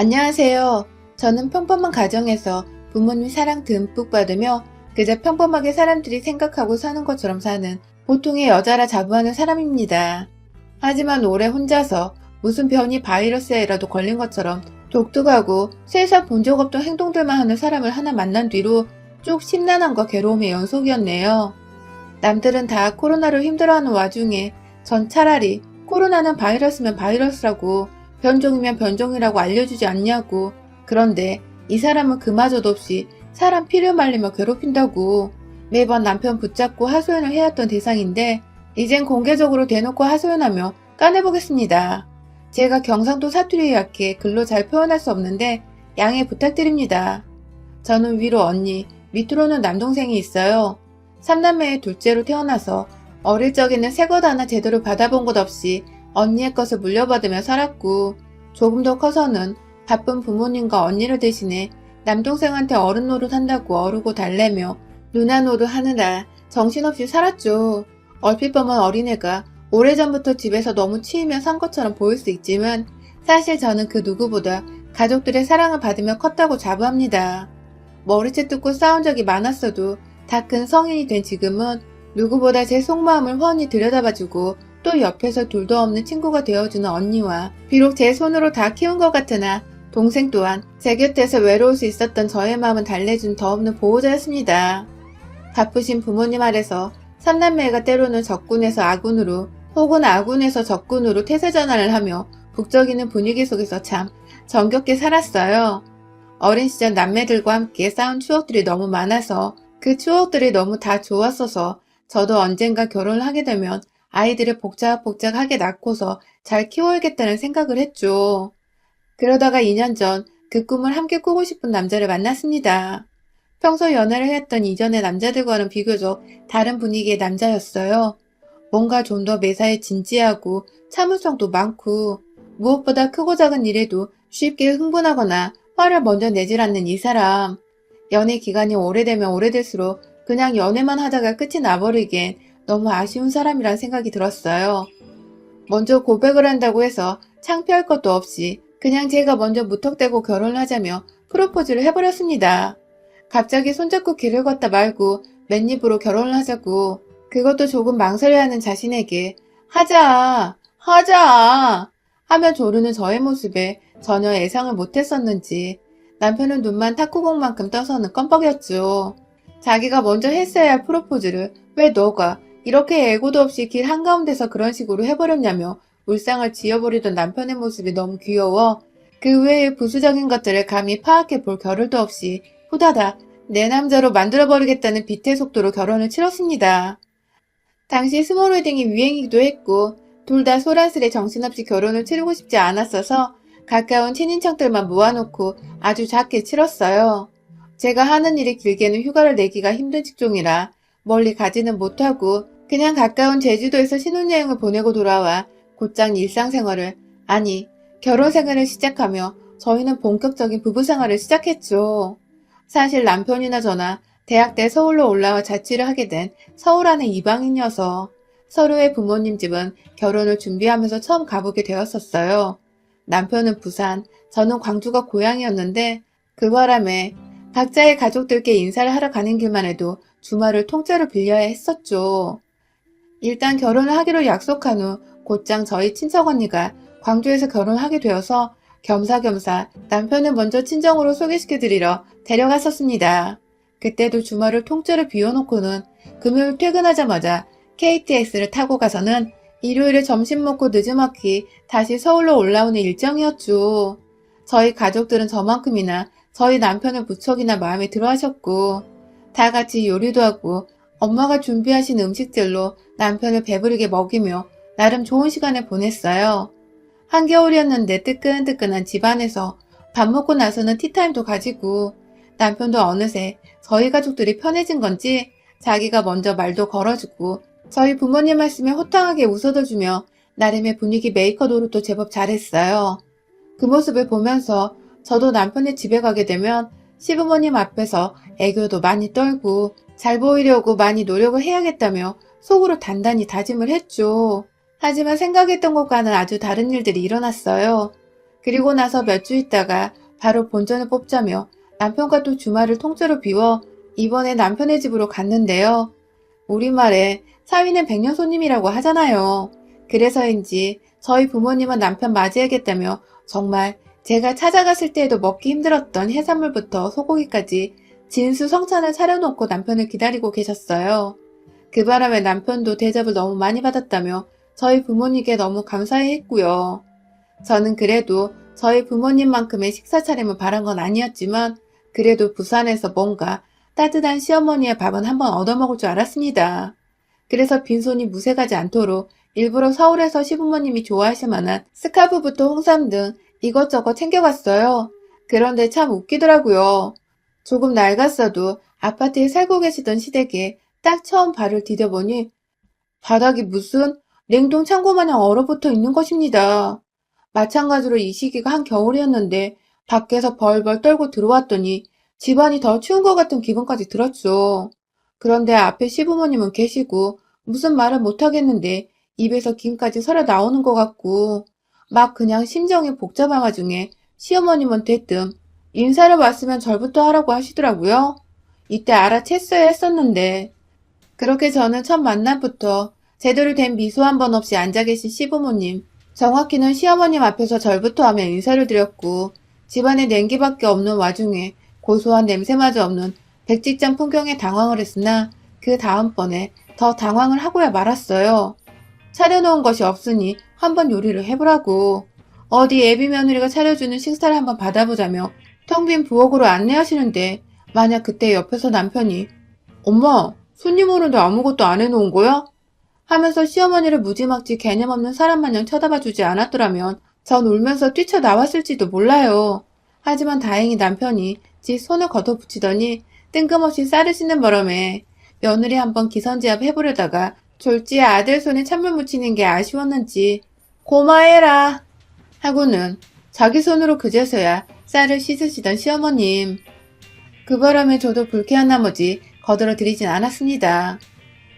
안녕하세요. 저는 평범한 가정에서 부모님 사랑 듬뿍 받으며 그저 평범하게 사람들이 생각하고 사는 것처럼 사는 보통의 여자라 자부하는 사람입니다. 하지만 올해 혼자서 무슨 변이 바이러스에라도 걸린 것처럼 독특하고 세상 본 적 없던 행동들만 하는 사람을 하나 만난 뒤로 쭉 심란함과 괴로움의 연속이었네요. 남들은 다 코로나로 힘들어하는 와중에 전 차라리 코로나는 바이러스면 바이러스라고 변종이면 변종이라고 알려주지 않냐고. 그런데 이 사람은 그마저도 없이 사람 피를 말리며 괴롭힌다고. 매번 남편 붙잡고 하소연을 해왔던 대상인데 이젠 공개적으로 대놓고 하소연하며 까내보겠습니다. 제가 경상도 사투리에 약해 글로 잘 표현할 수 없는데 양해 부탁드립니다. 저는 위로 언니, 밑으로는 남동생이 있어요. 삼남매의 둘째로 태어나서 어릴 적에는 새것 하나 제대로 받아본 것 없이 언니의 것을 물려받으며 살았고, 조금 더 커서는 바쁜 부모님과 언니를 대신해 남동생한테 어른 노릇 한다고 어르고 달래며 누나 노릇 하느라 정신없이 살았죠. 얼핏 보면 어린애가 오래전부터 집에서 너무 치이며 산 것처럼 보일 수 있지만 사실 저는 그 누구보다 가족들의 사랑을 받으며 컸다고 자부합니다. 머리채 뜯고 싸운 적이 많았어도 다 큰 성인이 된 지금은 누구보다 제 속마음을 훤히 들여다봐주고 또 옆에서 둘도 없는 친구가 되어주는 언니와 비록 제 손으로 다 키운 것 같으나 동생 또한 제 곁에서 외로울 수 있었던 저의 마음은 달래준 더 없는 보호자였습니다. 바쁘신 부모님 아래서 삼남매가 때로는 적군에서 아군으로 혹은 아군에서 적군으로 태세전환을 하며 북적이는 분위기 속에서 참 정겹게 살았어요. 어린 시절 남매들과 함께 싸운 추억들이 너무 많아서 그 추억들이 너무 다 좋았어서 저도 언젠가 결혼을 하게 되면 아이들을 복작복작하게 낳고서 잘 키워야겠다는 생각을 했죠. 그러다가 2년 전 그 꿈을 함께 꾸고 싶은 남자를 만났습니다. 평소 연애를 했던 이전의 남자들과는 비교적 다른 분위기의 남자였어요. 뭔가 좀 더 매사에 진지하고 참을성도 많고 무엇보다 크고 작은 일에도 쉽게 흥분하거나 화를 먼저 내질 않는 이 사람. 연애 기간이 오래되면 오래될수록 그냥 연애만 하다가 끝이 나버리기엔 너무 아쉬운 사람이란 생각이 들었어요. 먼저 고백을 한다고 해서 창피할 것도 없이 그냥 제가 먼저 무턱대고 결혼을 하자며 프로포즈를 해버렸습니다. 갑자기 손잡고 길을 걷다 말고 맨입으로 결혼을 하자고. 그것도 조금 망설여하는 자신에게 하자 하며 조르는 저의 모습에 전혀 예상을 못했었는지 남편은 눈만 탁구공만큼 떠서는 껌뻑이었죠. 자기가 먼저 했어야 할 프로포즈를 왜 너가 이렇게 예고도 없이 길 한가운데서 그런 식으로 해버렸냐며 울상을 지어버리던 남편의 모습이 너무 귀여워 그 외의 부수적인 것들을 감히 파악해 볼 겨를도 없이 후다닥 내 남자로 만들어버리겠다는 빛의 속도로 결혼을 치렀습니다. 당시 스몰 웨딩이 유행이기도 했고 둘 다 소란스레 정신없이 결혼을 치르고 싶지 않았어서 가까운 친인척들만 모아놓고 아주 작게 치렀어요. 제가 하는 일이 길게는 휴가를 내기가 힘든 직종이라 멀리 가지는 못하고 그냥 가까운 제주도에서 신혼여행을 보내고 돌아와 곧장 일상생활을, 아니 결혼생활을 시작하며 저희는 본격적인 부부생활을 시작했죠. 사실 남편이나 저나 대학 때 서울로 올라와 자취를 하게 된 서울 안의 이방인이어서 서로의 부모님 집은 결혼을 준비하면서 처음 가보게 되었었어요. 남편은 부산, 저는 광주가 고향이었는데 그 바람에 각자의 가족들께 인사를 하러 가는 길만 해도 주말을 통째로 빌려야 했었죠. 일단 결혼을 하기로 약속한 후 곧장 저희 친척 언니가 광주에서 결혼하게 되어서 겸사겸사 남편을 먼저 친정으로 소개시켜드리러 데려갔었습니다. 그때도 주말을 통째로 비워놓고는 금요일 퇴근하자마자 KTX를 타고 가서는 일요일에 점심 먹고 늦지막히 다시 서울로 올라오는 일정이었죠. 저희 가족들은 저만큼이나 저희 남편을 무척이나 마음에 들어 하셨고 다 같이 요리도 하고 엄마가 준비하신 음식들로 남편을 배부르게 먹이며 나름 좋은 시간을 보냈어요. 한겨울이었는데 뜨끈뜨끈한 집안에서 밥 먹고 나서는 티타임도 가지고 남편도 어느새 저희 가족들이 편해진 건지 자기가 먼저 말도 걸어주고 저희 부모님 말씀에 호탕하게 웃어줘주며 나름의 분위기 메이커 노릇도 제법 잘했어요. 그 모습을 보면서 저도 남편의 집에 가게 되면 시부모님 앞에서 애교도 많이 떨고 잘 보이려고 많이 노력을 해야겠다며 속으로 단단히 다짐을 했죠. 하지만 생각했던 것과는 아주 다른 일들이 일어났어요. 그리고 나서 몇 주 있다가 바로 본전을 뽑자며 남편과 또 주말을 통째로 비워 이번에 남편의 집으로 갔는데요. 우리말에 사위는 백년 손님이라고 하잖아요. 그래서인지 저희 부모님은 남편 맞이하겠다며 정말 제가 찾아갔을 때에도 먹기 힘들었던 해산물부터 소고기까지 진수성찬을 차려놓고 남편을 기다리고 계셨어요. 그 바람에 남편도 대접을 너무 많이 받았다며 저희 부모님께 너무 감사해했고요. 저는 그래도 저희 부모님만큼의 식사 차림을 바란 건 아니었지만 그래도 부산에서 뭔가 따뜻한 시어머니의 밥은 한번 얻어먹을 줄 알았습니다. 그래서 빈손이 무색하지 않도록 일부러 서울에서 시부모님이 좋아하실 만한 스카프부터 홍삼 등 이것저것 챙겨갔어요. 그런데 참 웃기더라고요. 조금 낡았어도 아파트에 살고 계시던 시댁에 딱 처음 발을 디뎌보니 바닥이 무슨 냉동 창고 마냥 얼어붙어 있는 것입니다. 마찬가지로 이 시기가 한겨울이었는데 밖에서 벌벌 떨고 들어왔더니 집안이 더 추운 것 같은 기분까지 들었죠. 그런데 앞에 시부모님은 계시고 무슨 말을 못하겠는데 입에서 김까지 서려 나오는 것 같고 막 그냥 심정이 복잡한 와중에 시어머님은 대뜸 인사를 왔으면 절부터 하라고 하시더라고요. 이때 알아챘어야 했었는데 그렇게 저는 첫 만남부터 제대로 된 미소 한 번 없이 앉아 계신 시부모님, 정확히는 시어머님 앞에서 절부터 하며 인사를 드렸고 집안에 냉기밖에 없는 와중에 고소한 냄새마저 없는 백직장 풍경에 당황을 했으나 그 다음번에 더 당황을 하고야 말았어요. 차려놓은 것이 없으니 한번 요리를 해보라고. 어디 애비 며느리가 차려주는 식사를 한번 받아보자며 텅 빈 부엌으로 안내하시는데 만약 그때 옆에서 남편이 엄마, 손님 오는데 아무것도 안 해놓은 거야? 하면서 시어머니를 무지막지 개념 없는 사람 마냥 쳐다봐주지 않았더라면 전 울면서 뛰쳐나왔을지도 몰라요. 하지만 다행히 남편이 지 손을 걷어붙이더니 뜬금없이 쌀을 씻는 바람에 며느리 한번 기선제압 해보려다가 졸지에 아들 손에 찬물 묻히는 게 아쉬웠는지 고마해라 하고는 자기 손으로 그제서야 쌀을 씻으시던 시어머님. 그 바람에 저도 불쾌한 나머지 거들어드리진 않았습니다.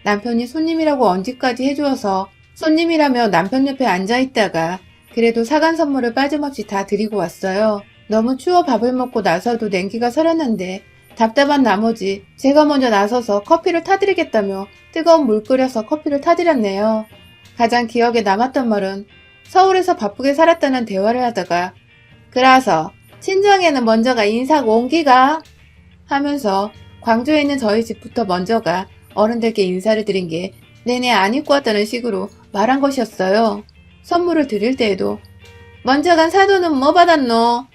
남편이 손님이라고 언지까지 해주어서 손님이라며 남편 옆에 앉아있다가 그래도 사간 선물을 빠짐없이 다 드리고 왔어요. 너무 추워 밥을 먹고 나서도 냉기가 서렸는데 답답한 나머지 제가 먼저 나서서 커피를 타드리겠다며 뜨거운 물 끓여서 커피를 타드렸네요. 가장 기억에 남았던 말은 서울에서 바쁘게 살았다는 대화를 하다가 그래서 친정에는 먼저가 인사고 옹기가 하면서 광주에 있는 저희 집부터 먼저가 어른들께 인사를 드린 게 내내 안 입고 왔다는 식으로 말한 것이었어요. 선물을 드릴 때에도 먼저 간 사돈은 뭐 받았노?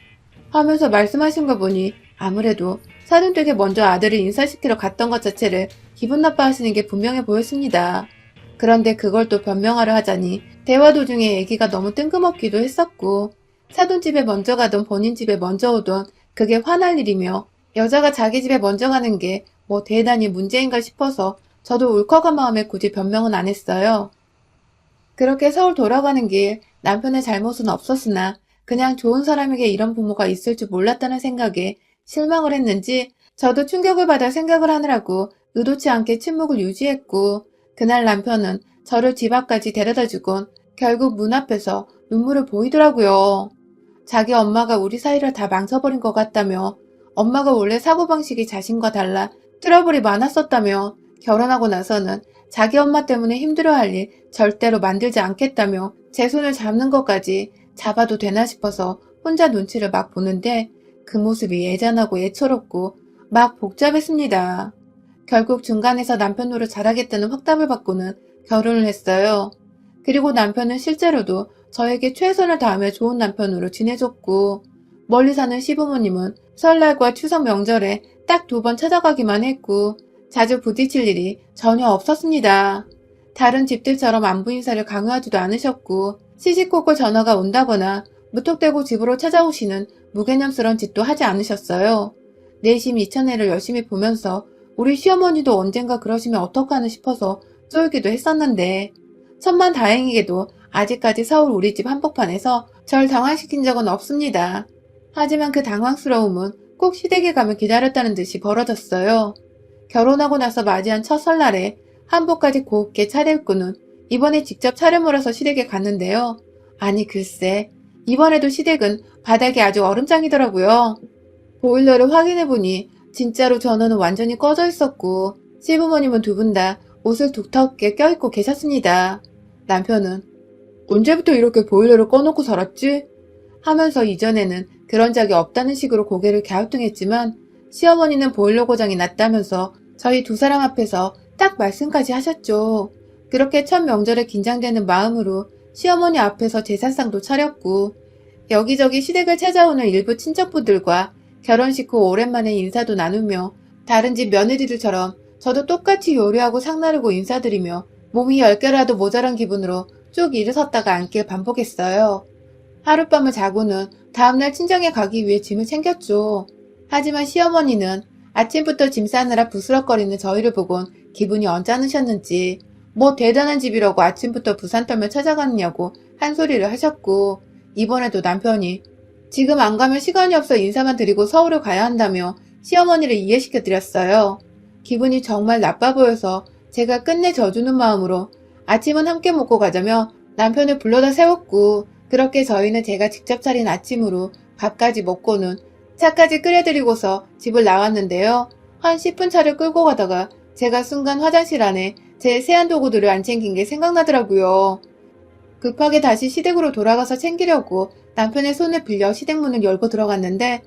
하면서 말씀하신 걸 보니 아무래도 사돈댁에 먼저 아들을 인사시키러 갔던 것 자체를 기분 나빠하시는 게 분명해 보였습니다. 그런데 그걸 또 변명하려 하자니 대화 도중에 얘기가 너무 뜬금없기도 했었고 사돈집에 먼저 가던 본인 집에 먼저 오던 그게 화날 일이며 여자가 자기 집에 먼저 가는 게 뭐 대단히 문제인가 싶어서 저도 울컥한 마음에 굳이 변명은 안 했어요. 그렇게 서울 돌아가는 길 남편의 잘못은 없었으나 그냥 좋은 사람에게 이런 부모가 있을 줄 몰랐다는 생각에 실망을 했는지 저도 충격을 받아 생각을 하느라고 의도치 않게 침묵을 유지했고 그날 남편은 저를 집 앞까지 데려다주곤 결국 문 앞에서 눈물을 보이더라고요. 자기 엄마가 우리 사이를 다 망쳐버린 것 같다며 엄마가 원래 사고방식이 자신과 달라 트러블이 많았었다며 결혼하고 나서는 자기 엄마 때문에 힘들어할 일 절대로 만들지 않겠다며 제 손을 잡는 것까지 잡아도 되나 싶어서 혼자 눈치를 막 보는데 그 모습이 애잔하고 애처롭고 막 복잡했습니다. 결국 중간에서 남편 노릇 잘하겠다는 확답을 받고는 결혼을 했어요. 그리고 남편은 실제로도 저에게 최선을 다하며 좋은 남편으로 지내줬고 멀리 사는 시부모님은 설날과 추석 명절에 딱 2번 찾아가기만 했고 자주 부딪힐 일이 전혀 없었습니다. 다른 집들처럼 안부 인사를 강요하지도 않으셨고 시시콜콜 전화가 온다거나 무턱대고 집으로 찾아오시는 무개념스러운 짓도 하지 않으셨어요. 내심 이천회를 열심히 보면서 우리 시어머니도 언젠가 그러시면 어떡하나 싶어서 쫄기도 했었는데 천만다행히게도 아직까지 서울 우리 집 한복판에서 절 당황시킨 적은 없습니다. 하지만 그 당황스러움은 꼭 시댁에 가면 기다렸다는 듯이 벌어졌어요. 결혼하고 나서 맞이한 첫 설날에 한복까지 곱게 차려입고는 이번에 직접 차를 몰아서 시댁에 갔는데요. 아니 글쎄 이번에도 시댁은 바닥이 아주 얼음장이더라고요. 보일러를 확인해보니 진짜로 전원은 완전히 꺼져 있었고 시부모님은 두 분 다 옷을 두텁게 껴입고 계셨습니다. 남편은 언제부터 이렇게 보일러를 꺼놓고 살았지? 하면서 이전에는 그런 적이 없다는 식으로 고개를 갸우뚱했지만 시어머니는 보일러 고장이 났다면서 저희 두 사람 앞에서 딱 말씀까지 하셨죠. 그렇게 첫 명절에 긴장되는 마음으로 시어머니 앞에서 제사상도 차렸고 여기저기 시댁을 찾아오는 일부 친척분들과 결혼식 후 오랜만에 인사도 나누며 다른 집 며느리들처럼 저도 똑같이 요리하고 상 나르고 인사드리며 몸이 10개라도 모자란 기분으로 쭉 일어섰다가 앉길 반복했어요. 하룻밤을 자고는 다음날 친정에 가기 위해 짐을 챙겼죠. 하지만 시어머니는 아침부터 짐 싸느라 부스럭거리는 저희를 보곤 기분이 언짢으셨는지 뭐 대단한 집이라고 아침부터 부산 떨며 찾아갔냐고 한 소리를 하셨고 이번에도 남편이 지금 안 가면 시간이 없어 인사만 드리고 서울을 가야 한다며 시어머니를 이해시켜드렸어요. 기분이 정말 나빠 보여서 제가 끝내 져주는 마음으로 아침은 함께 먹고 가자며 남편을 불러다 세웠고 그렇게 저희는 제가 직접 차린 아침으로 밥까지 먹고는 차까지 끓여드리고서 집을 나왔는데요. 한 10분 차를 끌고 가다가 제가 순간 화장실 안에 제 세안도구들을 안 챙긴 게 생각나더라고요. 급하게 다시 시댁으로 돌아가서 챙기려고 남편의 손을 빌려 시댁문을 열고 들어갔는데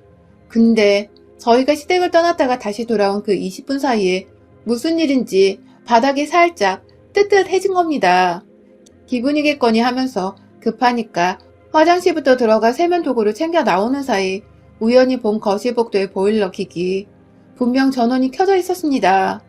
근데 저희가 시댁을 떠났다가 다시 돌아온 그 20분 사이에 무슨 일인지 바닥이 살짝 뜨뜻해진 겁니다. 기분이겠거니 하면서 급하니까 화장실부터 들어가 세면도구를 챙겨 나오는 사이 우연히 본 거실복도의 보일러 켜기. 분명 전원이 켜져 있었습니다.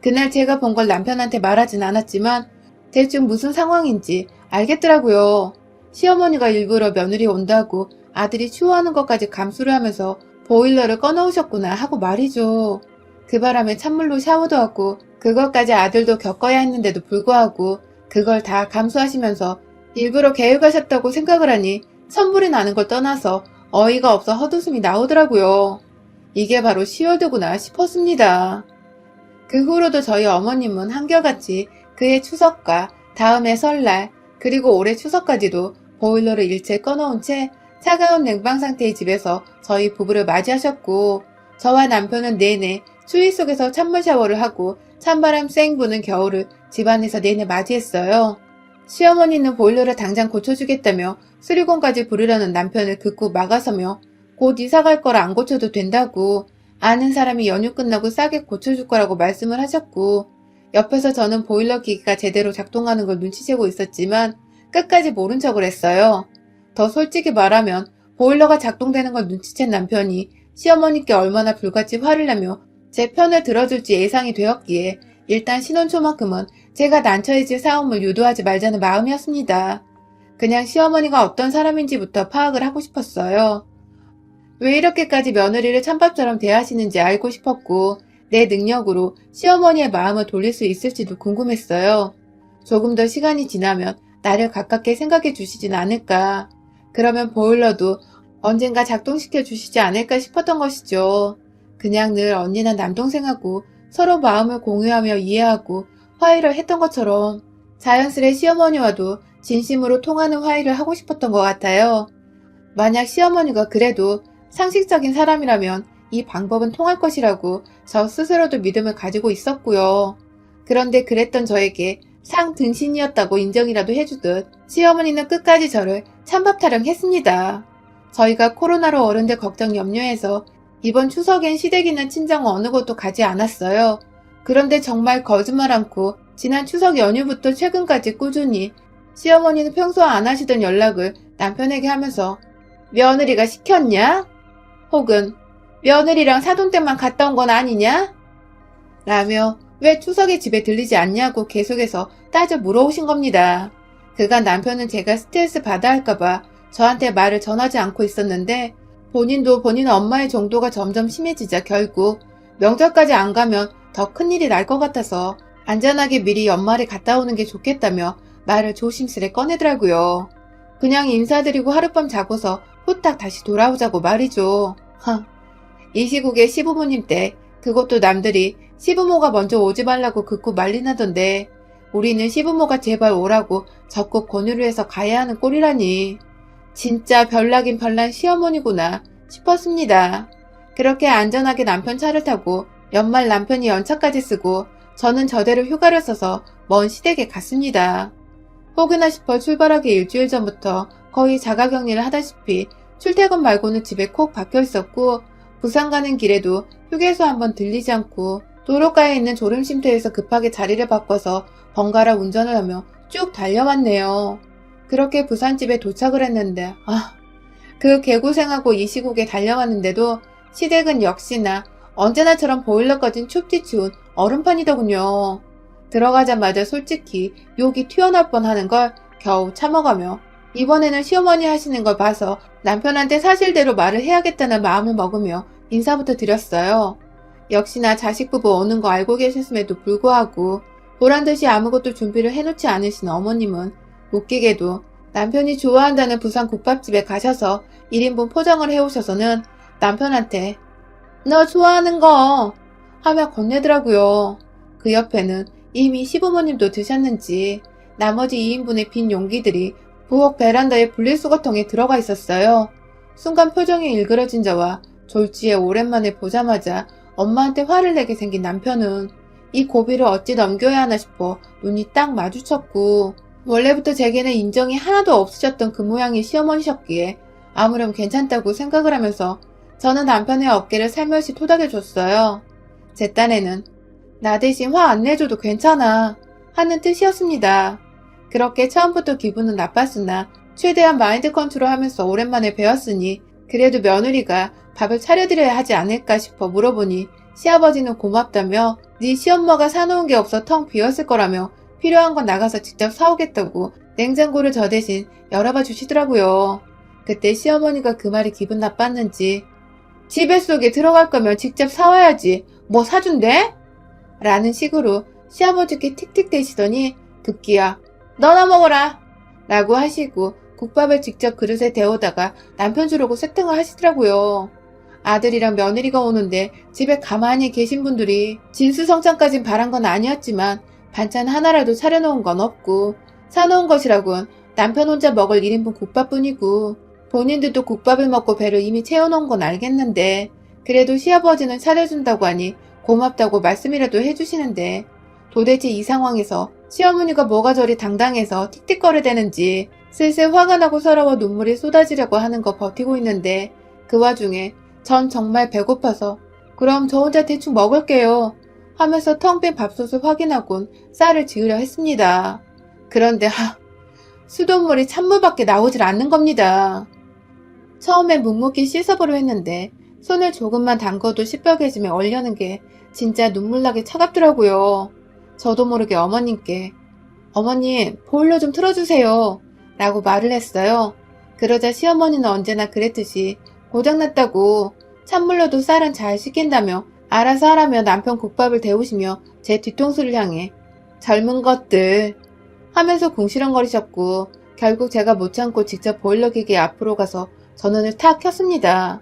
그날 제가 본 걸 남편한테 말하진 않았지만 대충 무슨 상황인지 알겠더라고요. 시어머니가 일부러 며느리 온다고 아들이 추워하는 것까지 감수를 하면서 보일러를 꺼놓으셨구나 하고 말이죠. 그 바람에 찬물로 샤워도 하고 그것까지 아들도 겪어야 했는데도 불구하고 그걸 다 감수하시면서 일부러 계획하셨다고 생각을 하니 선물이 나는 걸 떠나서 어이가 없어 헛웃음이 나오더라고요. 이게 바로 10월도구나 싶었습니다. 그 후로도 저희 어머님은 한결같이 그해 추석과 다음해 설날 그리고 올해 추석까지도 보일러를 일체 꺼놓은 채 차가운 냉방 상태의 집에서 저희 부부를 맞이하셨고 저와 남편은 내내 추위 속에서 찬물 샤워를 하고 찬바람 쌩 부는 겨울을 집안에서 내내 맞이했어요. 시어머니는 보일러를 당장 고쳐주겠다며 수리공까지 부르려는 남편을 극구 막아서며 곧 이사갈 거라 안 고쳐도 된다고 아는 사람이 연휴 끝나고 싸게 고쳐줄 거라고 말씀을 하셨고 옆에서 저는 보일러 기기가 제대로 작동하는 걸 눈치채고 있었지만 끝까지 모른 척을 했어요. 더 솔직히 말하면 보일러가 작동되는 걸 눈치챈 남편이 시어머니께 얼마나 불같이 화를 내며 제 편을 들어줄지 예상이 되었기에 일단 신혼 초만큼은 제가 난처해질 싸움을 유도하지 말자는 마음이었습니다. 그냥 시어머니가 어떤 사람인지부터 파악을 하고 싶었어요. 왜 이렇게까지 며느리를 찬밥처럼 대하시는지 알고 싶었고 내 능력으로 시어머니의 마음을 돌릴 수 있을지도 궁금했어요. 조금 더 시간이 지나면 나를 가깝게 생각해 주시진 않을까. 그러면 보일러도 언젠가 작동시켜 주시지 않을까 싶었던 것이죠. 그냥 늘 언니나 남동생하고 서로 마음을 공유하며 이해하고 화해를 했던 것처럼 자연스레 시어머니와도 진심으로 통하는 화해를 하고 싶었던 것 같아요. 만약 시어머니가 그래도 상식적인 사람이라면 이 방법은 통할 것이라고 저 스스로도 믿음을 가지고 있었고요. 그런데 그랬던 저에게 상등신이었다고 인정이라도 해주듯 시어머니는 끝까지 저를 찬밥 타령했습니다. 저희가 코로나로 어른들 걱정 염려해서 이번 추석엔 시댁이나 친정 어느 곳도 가지 않았어요. 그런데 정말 거짓말 않고 지난 추석 연휴부터 최근까지 꾸준히 시어머니는 평소 안 하시던 연락을 남편에게 하면서 며느리가 시켰냐? 혹은 며느리랑 사돈 때만 갔다 온 건 아니냐? 라며 왜 추석에 집에 들리지 않냐고 계속해서 따져 물어오신 겁니다. 그간 남편은 제가 스트레스 받아 할까봐 저한테 말을 전하지 않고 있었는데 본인도 본인 엄마의 정도가 점점 심해지자 결국 명절까지 안 가면 더 큰일이 날 것 같아서 안전하게 미리 연말에 갔다 오는 게 좋겠다며 말을 조심스레 꺼내더라고요. 그냥 인사드리고 하룻밤 자고서 후딱 다시 돌아오자고 말이죠. 이 시국에 시부모님 때 그것도 남들이 시부모가 먼저 오지 말라고 극구 말리나던데 우리는 시부모가 제발 오라고 적극 권유를 해서 가야 하는 꼴이라니. 진짜 별나긴 별난 시어머니구나 싶었습니다. 그렇게 안전하게 남편 차를 타고 연말 남편이 연차까지 쓰고 저는 저대로 휴가를 써서 먼 시댁에 갔습니다. 혹여나 싶어 출발하기 일주일 전부터 거의 자가격리를 하다시피 출퇴근 말고는 집에 콕 박혀 있었고 부산 가는 길에도 휴게소 한번 들리지 않고 도로가에 있는 졸음쉼터에서 급하게 자리를 바꿔서 번갈아 운전을 하며 쭉 달려왔네요. 그렇게 부산집에 도착을 했는데 그 개고생하고 이 시국에 달려갔는데도 시댁은 역시나 언제나처럼 보일러 꺼진 춥디 추운 얼음판이더군요. 들어가자마자 솔직히 욕이 튀어나올 뻔하는 걸 겨우 참아가며 이번에는 시어머니 하시는 걸 봐서 남편한테 사실대로 말을 해야겠다는 마음을 먹으며 인사부터 드렸어요. 역시나 자식 부부 오는 거 알고 계셨음에도 불구하고 보란듯이 아무것도 준비를 해놓지 않으신 어머님은 웃기게도 남편이 좋아한다는 부산 국밥집에 가셔서 1인분 포장을 해오셔서는 남편한테 너 좋아하는 거 하며 건네더라고요. 그 옆에는 이미 시부모님도 드셨는지 나머지 2인분의 빈 용기들이 부엌 베란다의 분리수거통에 들어가 있었어요. 순간 표정이 일그러진 저와 졸지에 오랜만에 보자마자 엄마한테 화를 내게 생긴 남편은 이 고비를 어찌 넘겨야 하나 싶어 눈이 딱 마주쳤고 원래부터 제게는 인정이 하나도 없으셨던 그 모양의 시어머니셨기에 아무렴 괜찮다고 생각을 하면서 저는 남편의 어깨를 살며시 토닥여줬어요. 제 딴에는 나 대신 화 안 내줘도 괜찮아 하는 뜻이었습니다. 그렇게 처음부터 기분은 나빴으나 최대한 마인드 컨트롤하면서 오랜만에 배웠으니 그래도 며느리가 밥을 차려드려야 하지 않을까 싶어 물어보니 시아버지는 고맙다며 네 시엄마가 사놓은 게 없어 텅 비었을 거라며 필요한 건 나가서 직접 사오겠다고 냉장고를 저 대신 열어봐 주시더라고요. 그때 시어머니가 그 말이 기분 나빴는지 집에 속에 들어갈 거면 직접 사와야지 뭐 사준대? 라는 식으로 시아버지께 틱틱대시더니 급기야 너나 먹어라 라고 하시고 국밥을 직접 그릇에 데워다가 남편 주려고 세팅을 하시더라고요. 아들이랑 며느리가 오는데 집에 가만히 계신 분들이 진수성찬까진 바란 건 아니었지만 반찬 하나라도 차려놓은 건 없고 사놓은 것이라곤 남편 혼자 먹을 1인분 국밥뿐이고 본인들도 국밥을 먹고 배를 이미 채워놓은 건 알겠는데 그래도 시아버지는 차려준다고 하니 고맙다고 말씀이라도 해주시는데 도대체 이 상황에서 시어머니가 뭐가 저리 당당해서 틱틱거려대는지 슬슬 화가 나고 서러워 눈물이 쏟아지려고 하는 거 버티고 있는데 그 와중에 전 정말 배고파서 그럼 저 혼자 대충 먹을게요 하면서 텅 빈 밥솥을 확인하곤 쌀을 지으려 했습니다. 그런데 수돗물이 찬물밖에 나오질 않는 겁니다. 처음엔 묵묵히 씻어보려 했는데 손을 조금만 담궈도 시뻘개짐에 얼려는 게 진짜 눈물나게 차갑더라고요. 저도 모르게 어머님께 어머님 보일러 좀 틀어주세요 라고 말을 했어요. 그러자 시어머니는 언제나 그랬듯이 고장났다고 찬물로도 쌀은 잘 씻긴다며 알아서 하라며 남편 국밥을 데우시며 제 뒤통수를 향해 젊은 것들 하면서 궁시렁거리셨고 결국 제가 못 참고 직접 보일러 기계 앞으로 가서 전원을 탁 켰습니다.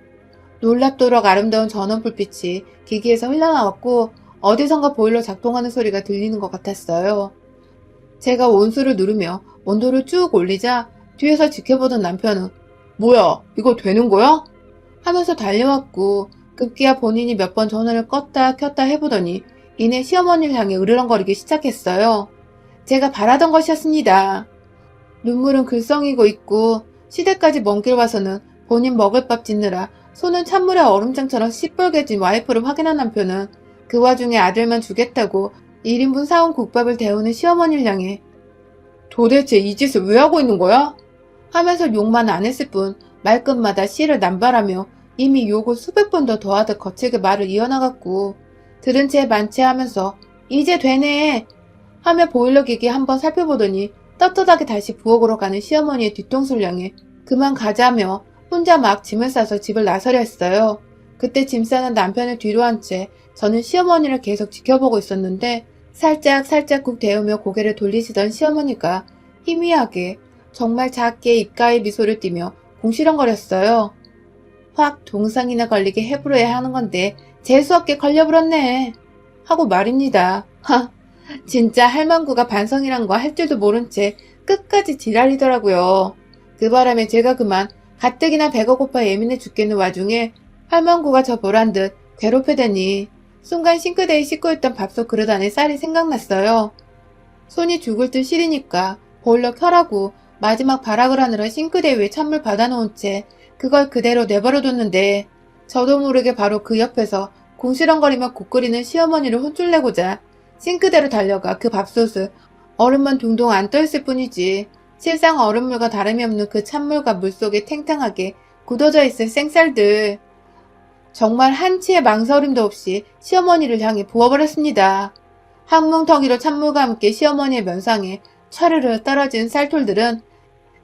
놀랍도록 아름다운 전원 불빛이 기기에서 흘러나왔고 어디선가 보일러 작동하는 소리가 들리는 것 같았어요. 제가 온수를 누르며 온도를 쭉 올리자 뒤에서 지켜보던 남편은 뭐야 이거 되는 거야? 하면서 달려왔고 급기야 본인이 몇 번 전원을 껐다 켰다 해보더니 이내 시어머니를 향해 으르렁거리기 시작했어요. 제가 바라던 것이었습니다. 눈물은 글썽이고 있고 시댁까지 먼 길 와서는 본인 먹을 밥 짓느라 손은 찬물에 얼음장처럼 시뻘개진 와이프를 확인한 남편은 그 와중에 아들만 주겠다고 1인분 사온 국밥을 데우는 시어머니를 향해 도대체 이 짓을 왜 하고 있는 거야? 하면서 욕만 안 했을 뿐 말끝마다 씨를 남발하며 이미 욕을 수백 번 더 더하듯 거칠게 말을 이어나갔고 들은 채 만취하면서 이제 되네 하며 보일러 기기 한번 살펴보더니 떳떳하게 다시 부엌으로 가는 시어머니의 뒤통수를 향해 그만 가자며 혼자 막 짐을 싸서 집을 나서려 했어요. 그때 짐 싸는 남편을 뒤로 한 채 저는 시어머니를 계속 지켜보고 있었는데 살짝 국 데우며 고개를 돌리시던 시어머니가 희미하게 정말 작게 입가에 미소를 띠며 궁시렁거렸어요. 확 동상이나 걸리게 해부려야 하는 건데 재수없게 걸려버렸네 하고 말입니다. 진짜 할망구가 반성이란 거 할 줄도 모른 채 끝까지 지랄이더라고요. 그 바람에 제가 그만 가뜩이나 배가 고파 예민해 죽겠는 와중에 할망구가 저 보란 듯 괴롭히더니 순간 싱크대에 씻고 있던 밥솥 그릇 안에 쌀이 생각났어요. 손이 죽을 듯 시리니까 보일러 켜라고 마지막 발악을 하느라 싱크대 위에 찬물 받아놓은 채 그걸 그대로 내버려뒀는데 저도 모르게 바로 그 옆에서 궁시렁거리며 국 끓이는 시어머니를 혼쭐내고자 싱크대로 달려가 그 밥솥을 얼음만 둥둥 안 떠있을 뿐이지 실상 얼음물과 다름이 없는 그 찬물과 물속에 탱탱하게 굳어져 있을 생쌀들. 정말 한치의 망설임도 없이 시어머니를 향해 부어버렸습니다. 항문턱이로 찬물과 함께 시어머니의 면상에 차르르 떨어진 쌀톨들은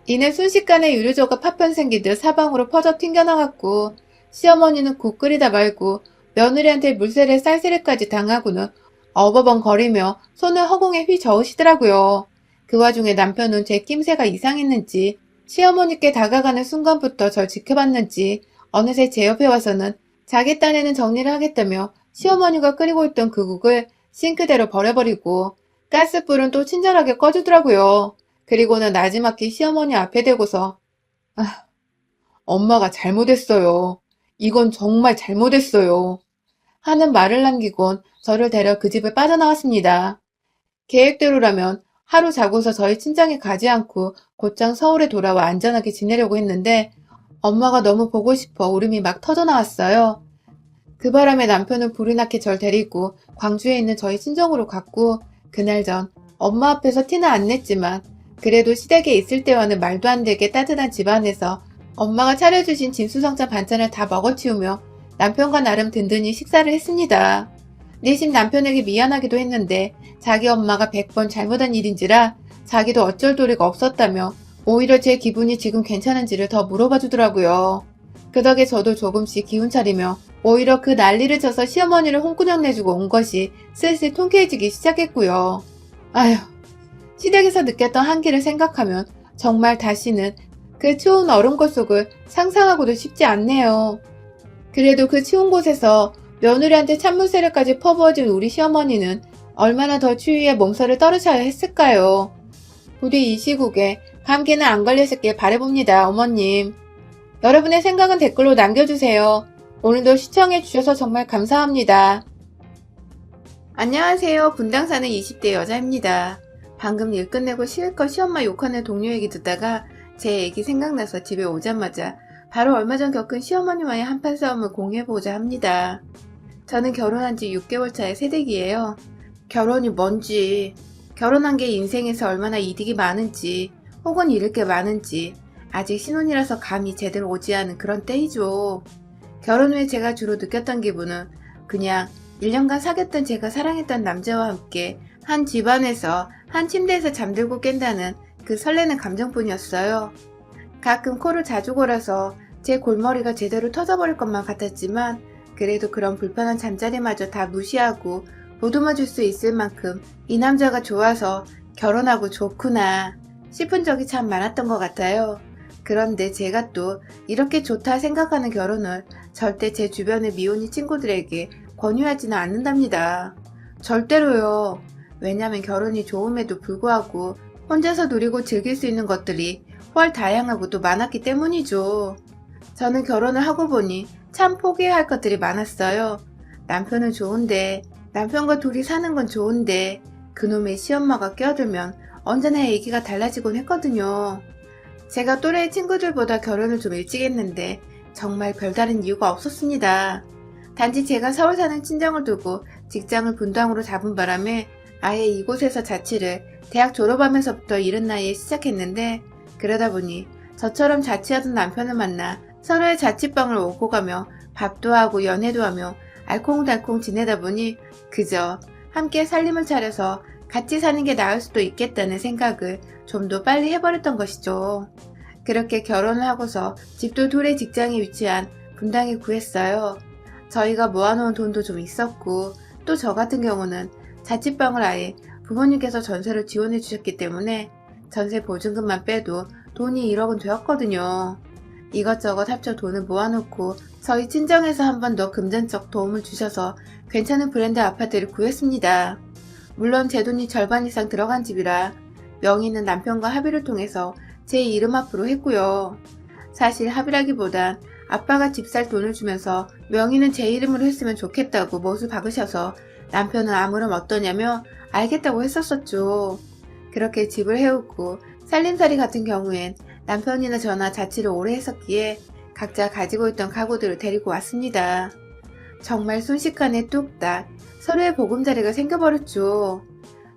이내 순식간에 유리조가 파편 생기듯 사방으로 퍼져 튕겨나갔고 시어머니는 국 끓이다 말고 며느리한테 물세례 쌀세례까지 당하고는 어버벙거리며 손을 허공에 휘저으시더라고요. 그 와중에 남편은 제 낌새가 이상했는지 시어머니께 다가가는 순간부터 절 지켜봤는지 어느새 제 옆에 와서는 자기 딴에는 정리를 하겠다며 시어머니가 끓이고 있던 그 국을 싱크대로 버려버리고 가스불은 또 친절하게 꺼주더라고요. 그리고는 나지막히 시어머니 앞에 대고서 엄마가 잘못했어요. 이건 정말 잘못했어요. 하는 말을 남기곤 저를 데려 그 집을 빠져나왔습니다. 계획대로라면 하루 자고서 저희 친정에 가지 않고 곧장 서울에 돌아와 안전하게 지내려고 했는데 엄마가 너무 보고 싶어 울음이 막 터져나왔어요. 그 바람에 남편은 불이 나게 절 데리고 광주에 있는 저희 친정으로 갔고 그날 전 엄마 앞에서 티는 안 냈지만 그래도 시댁에 있을 때와는 말도 안 되게 따뜻한 집안에서 엄마가 차려주신 진수성찬 반찬을 다 먹어치우며 남편과 나름 든든히 식사를 했습니다. 내심 남편에게 미안하기도 했는데 자기 엄마가 100번 잘못한 일인지라 자기도 어쩔 도리가 없었다며 오히려 제 기분이 지금 괜찮은지를 더 물어봐 주더라고요. 그 덕에 저도 조금씩 기운 차리며 오히려 그 난리를 쳐서 시어머니를 홍구녕 내주고 온 것이 슬슬 통쾌해지기 시작했고요. 아휴, 시댁에서 느꼈던 한기를 생각하면 정말 다시는 그 추운 얼음골 속을 상상하고도 싶지 않네요. 그래도 그 추운 곳에서 며느리한테 찬물세례까지 퍼부어진 우리 시어머니는 얼마나 더 추위에 몸살을 떨으셔야 했을까요? 부디 이 시국에 감기는 안 걸렸길 바라봅니다, 어머님. 여러분의 생각은 댓글로 남겨주세요. 오늘도 시청해주셔서 정말 감사합니다. 안녕하세요. 분당 사는 20대 여자입니다. 방금 일 끝내고 실컷 시엄마 욕하는 동료 얘기 듣다가 제 얘기 생각나서 집에 오자마자 바로 얼마 전 겪은 시어머니와의 한판 싸움을 공유해보고자 합니다. 저는 결혼한 지 6개월 차의 새댁이에요. 결혼이 뭔지, 결혼한 게 인생에서 얼마나 이득이 많은지, 혹은 잃을 게 많은지 아직 신혼이라서 감이 제대로 오지 않은 그런 때이죠. 결혼 후에 제가 주로 느꼈던 기분은 그냥 1년간 사귀었던 제가 사랑했던 남자와 함께 한 집안에서 한 침대에서 잠들고 깬다는 그 설레는 감정뿐이었어요. 가끔 코를 자주 골아서 제 골머리가 제대로 터져버릴 것만 같았지만 그래도 그런 불편한 잠자리마저 다 무시하고 보듬어줄 수 있을 만큼 이 남자가 좋아서 결혼하고 좋구나 싶은 적이 참 많았던 것 같아요. 그런데 제가 또 이렇게 좋다 생각하는 결혼을 절대 제 주변의 미혼인 친구들에게 권유하지는 않는답니다. 절대로요. 왜냐면 결혼이 좋음에도 불구하고 혼자서 누리고 즐길 수 있는 것들이 훨 다양하고 또 많았기 때문이죠. 저는 결혼을 하고 보니 참 포기해야 할 것들이 많았어요. 남편은 좋은데, 남편과 둘이 사는 건 좋은데 그놈의 시엄마가 껴들면 언제나 얘기가 달라지곤 했거든요. 제가 또래의 친구들보다 결혼을 좀 일찍 했는데 정말 별다른 이유가 없었습니다. 단지 제가 서울 사는 친정을 두고 직장을 분당으로 잡은 바람에 아예 이곳에서 자취를 대학 졸업하면서부터 이른 나이에 시작했는데 그러다 보니 저처럼 자취하던 남편을 만나 서로의 자취방을 오고 가며 밥도 하고 연애도 하며 알콩달콩 지내다 보니 그저 함께 살림을 차려서 같이 사는 게 나을 수도 있겠다는 생각을 좀 더 빨리 해버렸던 것이죠. 그렇게 결혼을 하고서 집도 둘의 직장에 위치한 분당에 구했어요. 저희가 모아놓은 돈도 좀 있었고 또 저 같은 경우는 자취방을 아예 부모님께서 전세를 지원해 주셨기 때문에 전세 보증금만 빼도 돈이 1억은 되었거든요. 이것저것 합쳐 돈을 모아놓고 저희 친정에서 한 번 더 금전적 도움을 주셔서 괜찮은 브랜드 아파트를 구했습니다. 물론 제 돈이 절반 이상 들어간 집이라 명의는 남편과 합의를 통해서 제 이름 앞으로 했고요. 사실 합의라기보단 아빠가 집 살 돈을 주면서 명의는 제 이름으로 했으면 좋겠다고 못을 박으셔서 남편은 아무렴 어떠냐며 알겠다고 했었었죠. 그렇게 집을 해오고 살림살이 같은 경우엔 남편이나 저나 자취를 오래 했었기에 각자 가지고 있던 가구들을 데리고 왔습니다. 정말 순식간에 뚝딱 서로의 보금자리가 생겨버렸죠.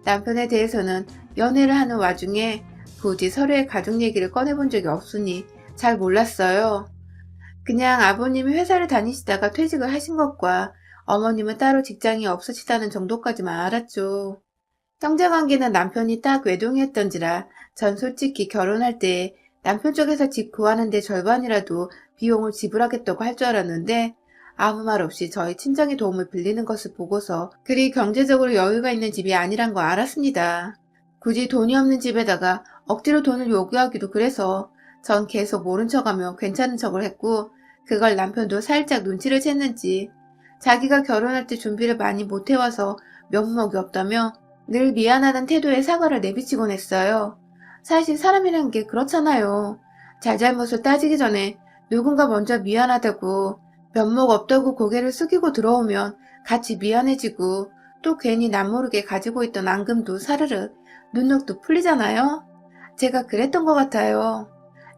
남편에 대해서는 연애를 하는 와중에 굳이 서로의 가족 얘기를 꺼내본 적이 없으니 잘 몰랐어요. 그냥 아버님이 회사를 다니시다가 퇴직을 하신 것과 어머님은 따로 직장이 없으시다는 정도까지만 알았죠. 형제관계는 남편이 딱 외동이었던지라 전 솔직히 결혼할 때 남편 쪽에서 집 구하는데 절반이라도 비용을 지불하겠다고 할 줄 알았는데 아무 말 없이 저희 친정의 도움을 빌리는 것을 보고서 그리 경제적으로 여유가 있는 집이 아니란 거 알았습니다. 굳이 돈이 없는 집에다가 억지로 돈을 요구하기도 그래서 전 계속 모른 척하며 괜찮은 척을 했고 그걸 남편도 살짝 눈치를 챘는지 자기가 결혼할 때 준비를 많이 못해와서 면목이 없다며 늘 미안하다는 태도에 사과를 내비치곤 했어요. 사실 사람이란 게 그렇잖아요. 잘잘못을 따지기 전에 누군가 먼저 미안하다고 면목 없다고 고개를 숙이고 들어오면 같이 미안해지고 또 괜히 남모르게 가지고 있던 앙금도 사르르 눈녹도 풀리잖아요. 제가 그랬던 것 같아요.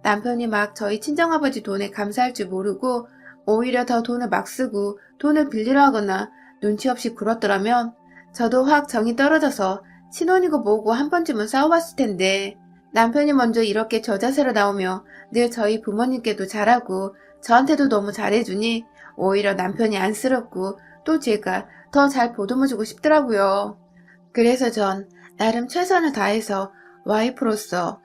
남편이 막 저희 친정아버지 돈에 감사할 줄 모르고 오히려 더 돈을 막 쓰고 돈을 빌리려 하거나 눈치 없이 굴었더라면 저도 확 정이 떨어져서 신혼이고 뭐고 한 번쯤은 싸워봤을 텐데 남편이 먼저 이렇게 저자세로 나오며 늘 저희 부모님께도 잘하고 저한테도 너무 잘해주니 오히려 남편이 안쓰럽고 또 제가 더 잘 보듬어주고 싶더라고요. 그래서 전 나름 최선을 다해서 와이프로서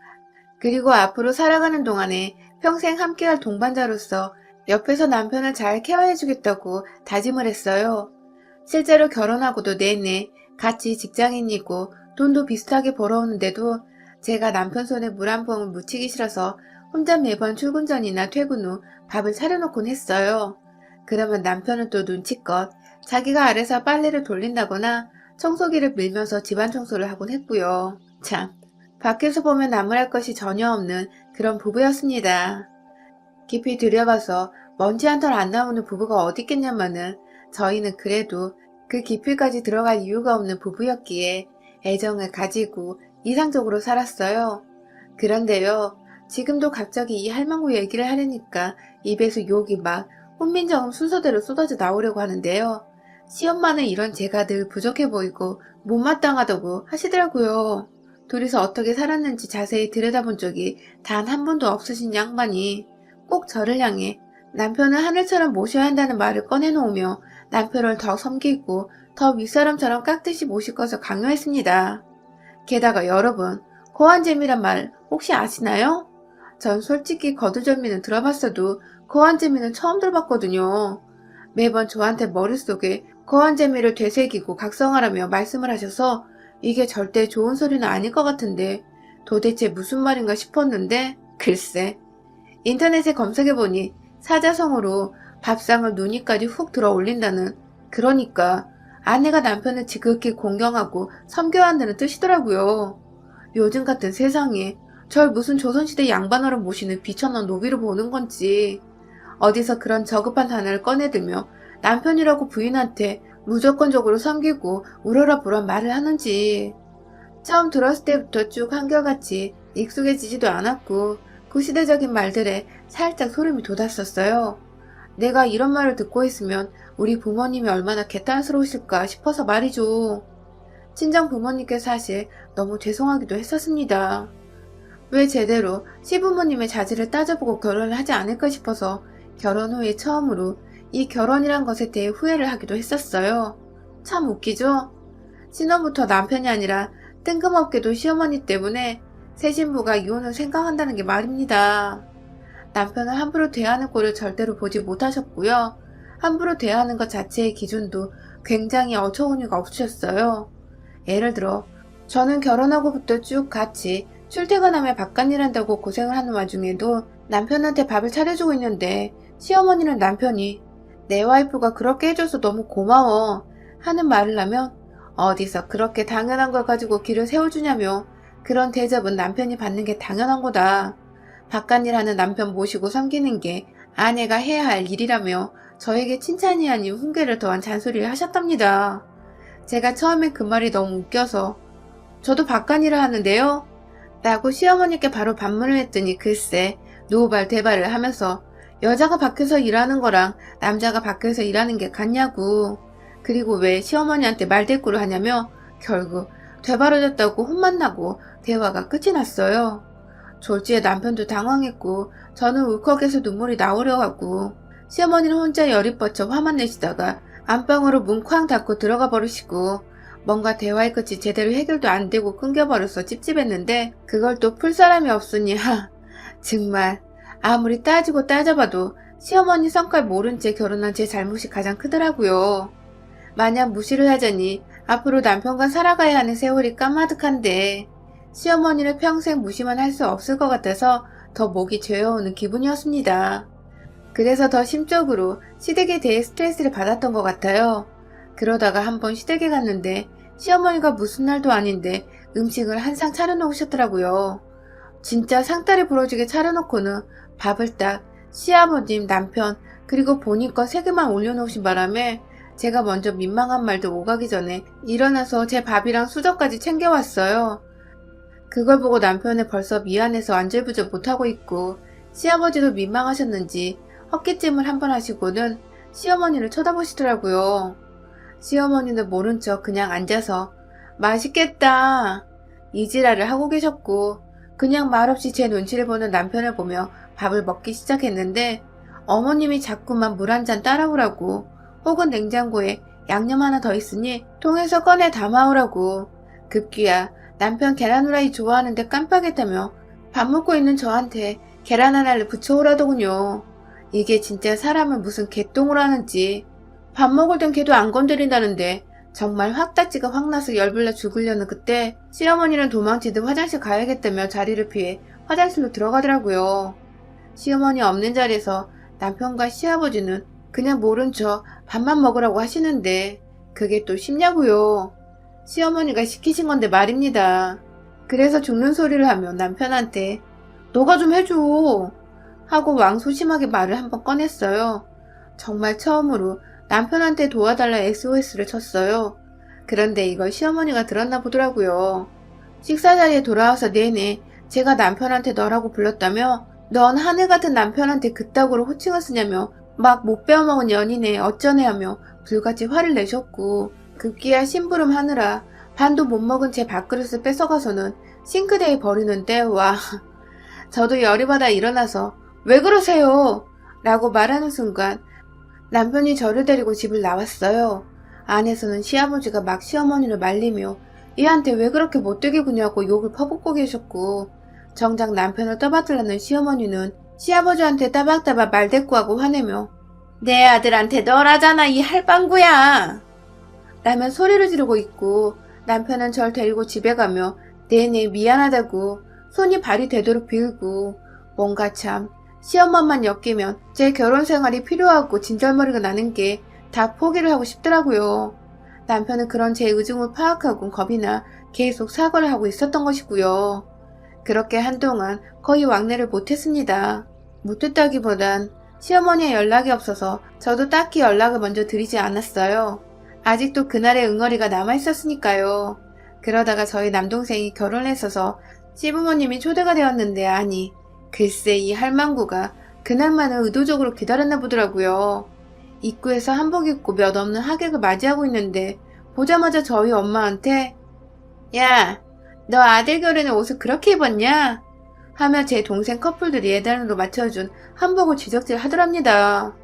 그리고 앞으로 살아가는 동안에 평생 함께할 동반자로서 옆에서 남편을 잘 케어해주겠다고 다짐을 했어요. 실제로 결혼하고도 내내 같이 직장인이고 돈도 비슷하게 벌어오는데도 제가 남편 손에 물 한 봉을 묻히기 싫어서 혼자 매번 출근 전이나 퇴근 후 밥을 차려놓곤 했어요. 그러면 남편은 또 눈치껏 자기가 아래서 빨래를 돌린다거나 청소기를 밀면서 집안 청소를 하곤 했고요. 참, 밖에서 보면 나무랄 것이 전혀 없는 그런 부부였습니다. 깊이 들여봐서 먼지 한 털 안 나오는 부부가 어디 있겠냐마는 저희는 그래도 그 깊이까지 들어갈 이유가 없는 부부였기에 애정을 가지고 이상적으로 살았어요. 그런데요, 지금도 갑자기 이 할망구 얘기를 하려니까 입에서 욕이 막 훈민정음 순서대로 쏟아져 나오려고 하는데요. 시엄마는 이런 제가 늘 부족해 보이고 못마땅하다고 하시더라고요. 둘이서 어떻게 살았는지 자세히 들여다본 적이 단 한 번도 없으신 양반이 꼭 저를 향해 남편을 하늘처럼 모셔야 한다는 말을 꺼내놓으며 남편을 더 섬기고 더 윗사람처럼 깍듯이 모실 것을 강요했습니다. 게다가 여러분, 고환잼이란 말 혹시 아시나요? 전 솔직히 거두절미는 들어봤어도 고환재미는 처음 들어봤거든요. 매번 저한테 머릿속에 거한재미를 되새기고 각성하라며 말씀을 하셔서 이게 절대 좋은 소리는 아닐 것 같은데 도대체 무슨 말인가 싶었는데 글쎄 인터넷에 검색해보니 사자성어로 밥상을 누니까지 훅 들어 올린다는 그러니까 아내가 남편을 지극히 공경하고 섬겨야 한다는 뜻이더라고요. 요즘 같은 세상에 절 무슨 조선시대 양반어를 모시는 비천한 노비로 보는 건지 어디서 그런 저급한 단어를 꺼내들며 남편이라고 부인한테 무조건적으로 섬기고 우러러 보란 말을 하는지 처음 들었을 때부터 쭉 한결같이 익숙해지지도 않았고 구시대적인 말들에 살짝 소름이 돋았었어요. 내가 이런 말을 듣고 있으면 우리 부모님이 얼마나 개탄스러우실까 싶어서 말이죠. 친정 부모님께 사실 너무 죄송하기도 했었습니다. 왜 제대로 시부모님의 자질을 따져보고 결혼을 하지 않을까 싶어서 결혼 후에 처음으로 이 결혼이란 것에 대해 후회를 하기도 했었어요. 참 웃기죠? 신혼부터 남편이 아니라 뜬금없게도 시어머니 때문에 새 신부가 이혼을 생각한다는 게 말입니다. 남편을 함부로 대하는 꼴을 절대로 보지 못하셨고요. 함부로 대하는 것 자체의 기준도 굉장히 어처구니가 없으셨어요. 예를 들어 저는 결혼하고부터 쭉 같이 출퇴근하며 바깥일 한다고 고생을 하는 와중에도 남편한테 밥을 차려주고 있는데 시어머니는 남편이 내 와이프가 그렇게 해줘서 너무 고마워 하는 말을 하면 어디서 그렇게 당연한 걸 가지고 길을 세워주냐며 그런 대접은 남편이 받는 게 당연한 거다. 바깥일 하는 남편 모시고 섬기는 게 아내가 해야 할 일이라며 저에게 칭찬이 아닌 훈계를 더한 잔소리를 하셨답니다. 제가 처음에 그 말이 너무 웃겨서 저도 바깥일을 하는데요? 라고 시어머니께 바로 반문을 했더니 글쎄 노발 대발을 하면서 여자가 밖에서 일하는 거랑 남자가 밖에서 일하는 게 같냐고. 그리고 왜 시어머니한테 말대꾸를 하냐며 결국 되바라졌다고 혼만 나고 대화가 끝이 났어요. 졸지에 남편도 당황했고 저는 울컥해서 눈물이 나오려 하고 시어머니는 혼자 열이 뻗쳐 화만 내시다가 안방으로 문 쾅 닫고 들어가 버리시고 뭔가 대화의 끝이 제대로 해결도 안 되고 끊겨버려서 찝찝했는데 그걸 또 풀 사람이 없으니 정말 아무리 따지고 따져봐도 시어머니 성깔 모른 채 결혼한 제 잘못이 가장 크더라고요. 마냥 무시를 하자니 앞으로 남편과 살아가야 하는 세월이 까마득한데 시어머니를 평생 무시만 할 수 없을 것 같아서 더 목이 죄어오는 기분이었습니다. 그래서 더 심적으로 시댁에 대해 스트레스를 받았던 것 같아요. 그러다가 한번 시댁에 갔는데 시어머니가 무슨 날도 아닌데 음식을 한 상 차려놓으셨더라고요. 진짜 상다리 부러지게 차려놓고는 밥을 딱 시아버님, 남편, 그리고 본인 거 3개만 올려놓으신 바람에 제가 먼저 민망한 말도 오가기 전에 일어나서 제 밥이랑 수저까지 챙겨왔어요. 그걸 보고 남편은 벌써 미안해서 안절부절 못하고 있고 시아버지도 민망하셨는지 헛기침을 한번 하시고는 시어머니를 쳐다보시더라고요. 시어머니는 모른 척 그냥 앉아서 맛있겠다 이지랄을 하고 계셨고 그냥 말없이 제 눈치를 보는 남편을 보며 밥을 먹기 시작했는데 어머님이 자꾸만 물 한 잔 따라오라고 혹은 냉장고에 양념 하나 더 있으니 통에서 꺼내 담아오라고 급기야 남편 계란 후라이 좋아하는데 깜빡했다며 밥 먹고 있는 저한테 계란 하나를 부쳐오라더군요. 이게 진짜 사람은 무슨 개똥을 하는지 밥 먹을 땐 걔도 안 건드린다는데 정말 확다지가 확나서 열불나 죽으려는 그때 시어머니는 도망치듯 화장실 가야겠다며 자리를 피해 화장실로 들어가더라고요. 시어머니 없는 자리에서 남편과 시아버지는 그냥 모른 척 밥만 먹으라고 하시는데 그게 또 쉽냐고요. 시어머니가 시키신 건데 말입니다. 그래서 죽는 소리를 하며 남편한테 너가 좀 해줘 하고 왕소심하게 말을 한번 꺼냈어요. 정말 처음으로 남편한테 도와달라 SOS를 쳤어요. 그런데 이걸 시어머니가 들었나 보더라고요. 식사 자리에 돌아와서 내내 제가 남편한테 너라고 불렀다며 넌 하늘 같은 남편한테 그따구로 호칭을 쓰냐며 막 못 배워먹은 연인에 어쩌네 하며 불같이 화를 내셨고 급기야 심부름 하느라 반도 못 먹은 제 밥그릇을 뺏어가서는 싱크대에 버리는데 와 저도 열이 받아 일어나서 왜 그러세요? 라고 말하는 순간 남편이 저를 데리고 집을 나왔어요. 안에서는 시아버지가 막 시어머니를 말리며 얘한테 왜 그렇게 못되게 구냐고 욕을 퍼붓고 계셨고 정작 남편을 떠받들라는 시어머니는 시아버지한테 따박따박 말대꾸하고 화내며 내 아들한테 너라잖아 이 할방구야 라며 소리를 지르고 있고 남편은 절 데리고 집에 가며 내내 미안하다고 손이 발이 되도록 빌고 뭔가 참 시엄마만 엮이면 제 결혼생활이 필요하고 진절머리가 나는 게 다 포기를 하고 싶더라고요. 남편은 그런 제 의중을 파악하고 겁이 나 계속 사과를 하고 있었던 것이고요. 그렇게 한동안 거의 왕래를 못했습니다. 못했다기보단 시어머니의 연락이 없어서 저도 딱히 연락을 먼저 드리지 않았어요. 아직도 그날의 응어리가 남아있었으니까요. 그러다가 저희 남동생이 결혼했어서 시부모님이 초대가 되었는데 아니 글쎄 이 할망구가 그날만을 의도적으로 기다렸나 보더라고요. 입구에서 한복 입고 몇 없는 하객을 맞이하고 있는데 보자마자 저희 엄마한테 야, 너 아들 결혼에 옷을 그렇게 입었냐? 하며 제 동생 커플들이 예단으로 맞춰준 한복을 지적질 하더랍니다.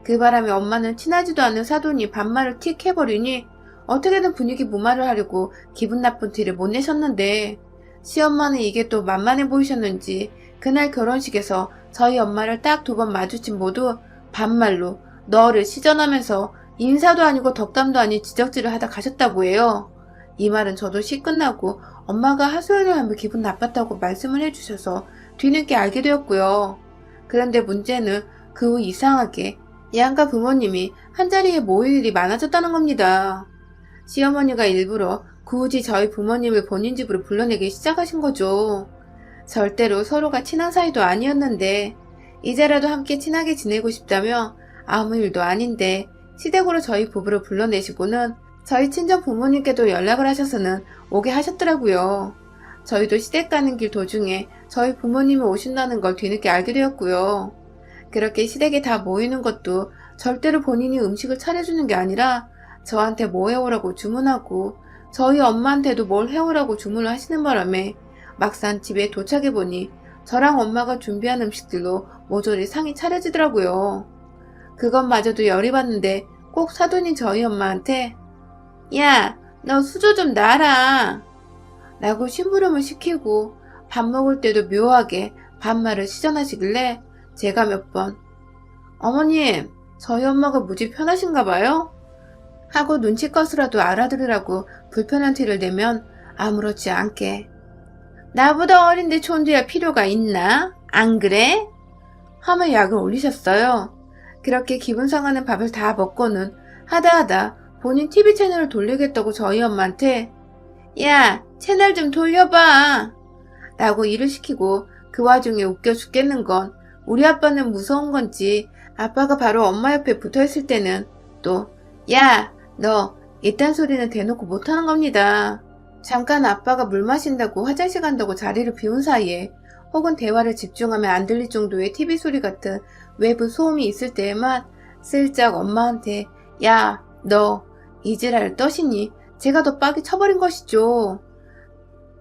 그 바람에 엄마는 친하지도 않은 사돈이 반말을 틱 해버리니 어떻게든 분위기 무마를 하려고 기분 나쁜 티를 못 내셨는데 시엄마는 이게 또 만만해 보이셨는지 그날 결혼식에서 저희 엄마를 딱 2번 마주친 모두 반말로 너를 시전하면서 인사도 아니고 덕담도 아닌 지적질을 하다 가셨다고 해요. 이 말은 저도 시 끝나고 엄마가 하소연을 하며 기분 나빴다고 말씀을 해주셔서 뒤늦게 알게 되었고요. 그런데 문제는 그 후 이상하게 양가 부모님이 한자리에 모일 일이 많아졌다는 겁니다. 시어머니가 일부러 굳이 저희 부모님을 본인 집으로 불러내기 시작하신 거죠. 절대로 서로가 친한 사이도 아니었는데 이제라도 함께 친하게 지내고 싶다며 아무 일도 아닌데 시댁으로 저희 부부를 불러내시고는 저희 친정 부모님께도 연락을 하셔서는 오게 하셨더라고요. 저희도 시댁 가는 길 도중에 저희 부모님이 오신다는 걸 뒤늦게 알게 되었고요. 그렇게 시댁에 다 모이는 것도 절대로 본인이 음식을 차려주는 게 아니라 저한테 뭐 해오라고 주문하고 저희 엄마한테도 뭘 해오라고 주문을 하시는 바람에 막상 집에 도착해보니 저랑 엄마가 준비한 음식들로 모조리 상이 차려지더라고요. 그것마저도 열이 받는데 꼭 사돈인 저희 엄마한테 야, 너 수저 좀 놔라 라고 심부름을 시키고 밥 먹을 때도 묘하게 반말을 시전하시길래 제가 몇 번 어머님, 저희 엄마가 무지 편하신가 봐요? 하고 눈치껏이라도 알아들으라고 불편한 티를 내면 아무렇지 않게 나보다 어린데 촌두할 필요가 있나? 안 그래? 하며 약을 올리셨어요. 그렇게 기분 상하는 밥을 다 먹고는 하다하다 본인 TV 채널을 돌리겠다고 저희 엄마한테 야, 채널 좀 돌려봐 라고 일을 시키고 그 와중에 웃겨 죽겠는 건 우리 아빠는 무서운 건지 아빠가 바로 엄마 옆에 붙어있을 때는 또 야, 너 이딴 소리는 대놓고 못하는 겁니다. 잠깐 아빠가 물 마신다고 화장실 간다고 자리를 비운 사이에 혹은 대화를 집중하면 안 들릴 정도의 TV 소리 같은 외부 소음이 있을 때에만 슬쩍 엄마한테 야, 너 이지랄 떠시니 제가 더 빡이 쳐버린 것이죠.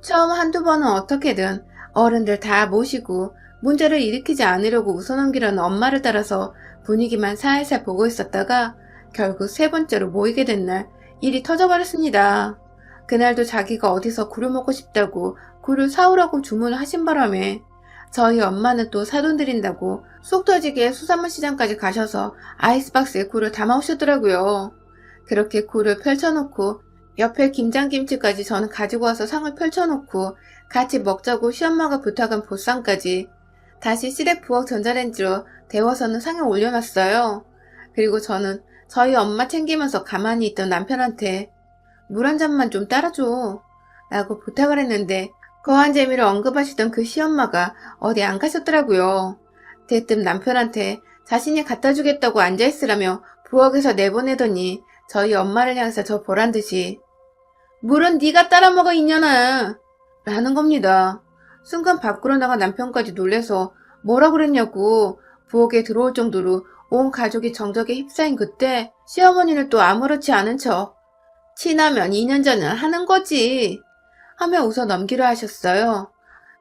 처음 한두 번은 어떻게든 어른들 다 모시고 문제를 일으키지 않으려고 웃어넘기려는 엄마를 따라서 분위기만 살살 보고 있었다가 결국 세 번째로 모이게 된 날 일이 터져버렸습니다. 그날도 자기가 어디서 굴을 먹고 싶다고 굴을 사오라고 주문을 하신 바람에 저희 엄마는 또 사돈 드린다고 속 터지게 수산물 시장까지 가셔서 아이스박스에 굴을 담아오셨더라고요. 그렇게 굴을 펼쳐놓고 옆에 김장김치까지 저는 가지고 와서 상을 펼쳐놓고 같이 먹자고 시엄마가 부탁한 보쌈까지 다시 시댁 부엌 전자레인지로 데워서는 상에 올려놨어요. 그리고 저는 저희 엄마 챙기면서 가만히 있던 남편한테 물 한 잔만 좀 따라줘 라고 부탁을 했는데 거한 재미로 언급하시던 그 시엄마가 어디 안 가셨더라고요. 대뜸 남편한테 자신이 갖다 주겠다고 앉아있으라며 부엌에서 내보내더니 저희 엄마를 향해서 저 보란듯이 물은 네가 따라 먹어 이년아 라는 겁니다. 순간 밖으로 나간 남편까지 놀래서 뭐라 그랬냐고 부엌에 들어올 정도로 온 가족이 정적에 휩싸인 그때 시어머니는 또 아무렇지 않은 척 친하면 2년 전은 하는 거지 하며 웃어 넘기려 하셨어요.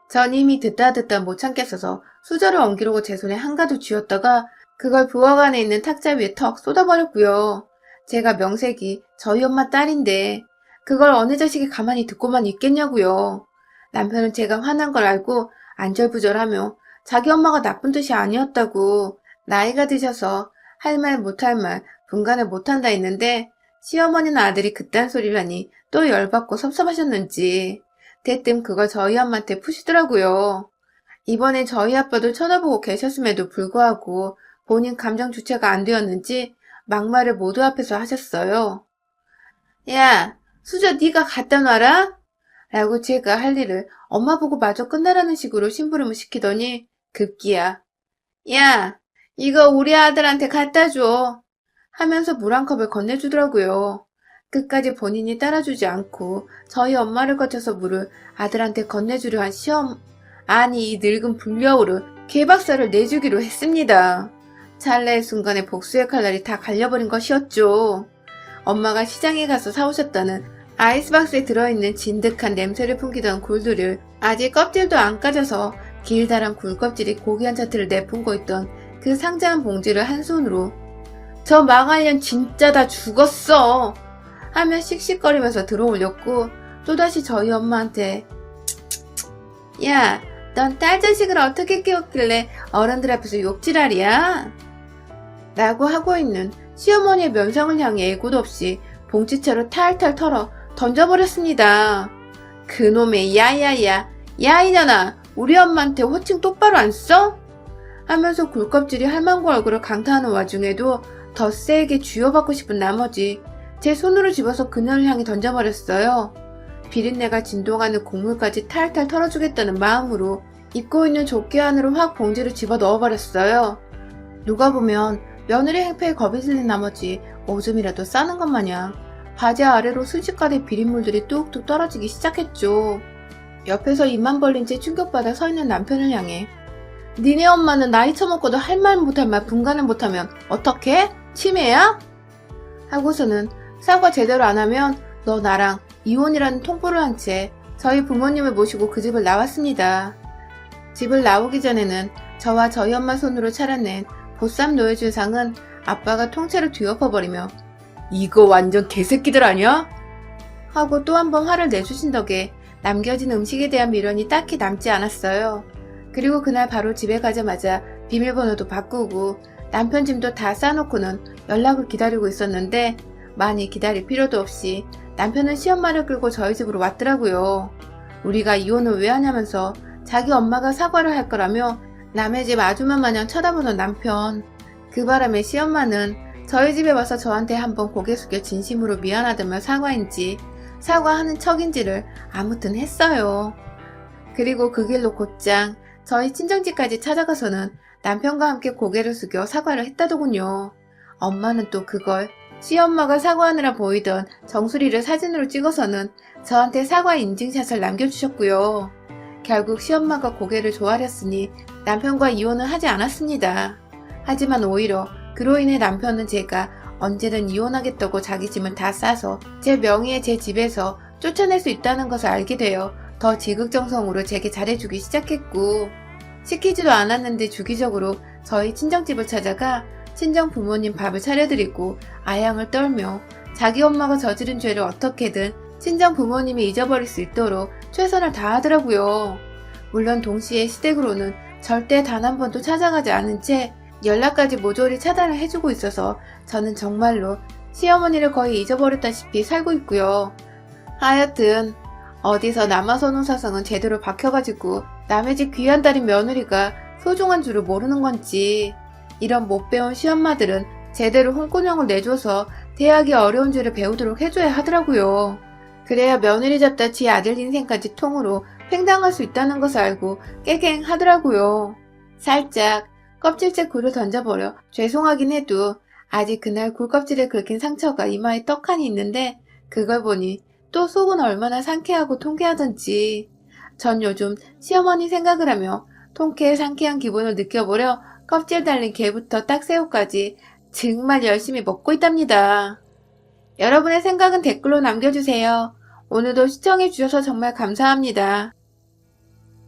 전 이미 듣다 못 참겠어서 수저를 옮기려고 제 손에 한가득 쥐었다가 그걸 부엌 안에 있는 탁자 위에 턱 쏟아버렸고요. 제가 명색이 저희 엄마 딸인데 그걸 어느 자식이 가만히 듣고만 있겠냐고요. 남편은 제가 화난 걸 알고 안절부절하며 자기 엄마가 나쁜 뜻이 아니었다고 나이가 드셔서 할 말 못할 말 분간을 못한다 했는데 시어머니는 아들이 그딴 소리를 하니 또 열받고 섭섭하셨는지 대뜸 그걸 저희 엄마한테 푸시더라고요. 이번엔 저희 아빠도 쳐다보고 계셨음에도 불구하고 본인 감정 주체가 안 되었는지 막말을 모두 앞에서 하셨어요. 야, 수저 네가 갖다 놔라? 라고 제가 할 일을 엄마 보고 마저 끝나라는 식으로 심부름을 시키더니 급기야 야, 이거 우리 아들한테 갖다 줘 하면서 물 한 컵을 건네주더라고요. 끝까지 본인이 따라주지 않고 저희 엄마를 거쳐서 물을 아들한테 건네주려 한 시엄 아니 이 늙은 불려우를 개박살을 내주기로 했습니다. 찰나의 순간에 복수의 칼날이 다 갈려버린 것이었죠. 엄마가 시장에 가서 사오셨다는 아이스박스에 들어있는 진득한 냄새를 풍기던 굴들을 아직 껍질도 안 까져서 길다란 굴껍질이 고기 한 차트를 내뿜고 있던 그 상자한 봉지를 한 손으로 저 망할년 진짜 다 죽었어 하며 씩씩거리면서 들어올렸고 또다시 저희 엄마한테 야, 넌 딸 자식을 어떻게 키웠길래 어른들 앞에서 욕지랄이야? 라고 하고 있는 시어머니의 면상을 향해 예고도 없이 봉지채로 탈탈 털어 던져버렸습니다. 그놈의 야야야 야 이년아 우리 엄마한테 호칭 똑바로 안 써? 하면서 굴껍질이 할망구 얼굴을 강타하는 와중에도 더 세게 쥐어받고 싶은 나머지 제 손으로 집어서 그녀를 향해 던져버렸어요. 비린내가 진동하는 국물까지 탈탈 털어주겠다는 마음으로 입고 있는 조끼 안으로 확 봉지를 집어 넣어버렸어요. 누가 보면 며느리 행패에 겁이 질린 나머지 오줌이라도 싸는 것 마냥 바지 아래로 순식간에 비린물들이 뚝뚝 떨어지기 시작했죠. 옆에서 입만 벌린 채 충격받아 서 있는 남편을 향해 니네 엄마는 나이 처먹고도 할 말 못할 말 분간을 못하면 어떡해? 치매야? 하고서는 사과 제대로 안 하면 너 나랑 이혼이라는 통보를 한 채 저희 부모님을 모시고 그 집을 나왔습니다. 집을 나오기 전에는 저와 저희 엄마 손으로 차려낸 보쌈 노예준 상은 아빠가 통째로 뒤엎어버리며 이거 완전 개새끼들 아니야? 하고 또 한 번 화를 내주신 덕에 남겨진 음식에 대한 미련이 딱히 남지 않았어요. 그리고 그날 바로 집에 가자마자 비밀번호도 바꾸고 남편 짐도 다 싸놓고는 연락을 기다리고 있었는데 많이 기다릴 필요도 없이 남편은 시엄마를 끌고 저희 집으로 왔더라고요. 우리가 이혼을 왜 하냐면서 자기 엄마가 사과를 할 거라며 남의 집 아주머 마냥 쳐다보는 남편. 그 바람에 시엄마는 저희 집에 와서 저한테 한번 고개 숙여 진심으로 미안하다며 사과인지 사과하는 척인지를 아무튼 했어요. 그리고 그 길로 곧장 저희 친정집까지 찾아가서는 남편과 함께 고개를 숙여 사과를 했다더군요. 엄마는 또 그걸 시엄마가 사과하느라 보이던 정수리를 사진으로 찍어서는 저한테 사과 인증샷을 남겨주셨고요. 결국 시엄마가 고개를 조아렸으니 남편과 이혼은 하지 않았습니다. 하지만 오히려 그로 인해 남편은 제가 언제든 이혼하겠다고 자기 짐을 다 싸서 제 명의의 제 집에서 쫓아낼 수 있다는 것을 알게 되어 더 지극정성으로 제게 잘해주기 시작했고 시키지도 않았는데 주기적으로 저희 친정집을 찾아가 친정 부모님 밥을 차려드리고 아양을 떨며 자기 엄마가 저지른 죄를 어떻게든 친정 부모님이 잊어버릴 수 있도록 최선을 다하더라고요. 물론 동시에 시댁으로는 절대 단 한 번도 찾아가지 않은 채 연락까지 모조리 차단을 해주고 있어서 저는 정말로 시어머니를 거의 잊어버렸다시피 살고 있고요. 하여튼 어디서 남아선호사상은 제대로 박혀가지고 남의 집 귀한 딸인 며느리가 소중한 줄을 모르는 건지 이런 못 배운 시엄마들은 제대로 홍군형을 내줘서 대하기 어려운 줄을 배우도록 해줘야 하더라고요. 그래야 며느리 잡다 지 아들 인생까지 통으로 팽당할 수 있다는 것을 알고 깨갱하더라고요. 살짝 껍질째 굴을 던져버려 죄송하긴 해도 아직 그날 굴껍질에 긁힌 상처가 이마에 떡하니 있는데 그걸 보니 또 속은 얼마나 상쾌하고 통쾌하던지 전 요즘 시어머니 생각을 하며 통쾌 상쾌한 기분을 느껴보려 껍질 달린 게부터 딱새우까지 정말 열심히 먹고 있답니다. 여러분의 생각은 댓글로 남겨주세요. 오늘도 시청해주셔서 정말 감사합니다.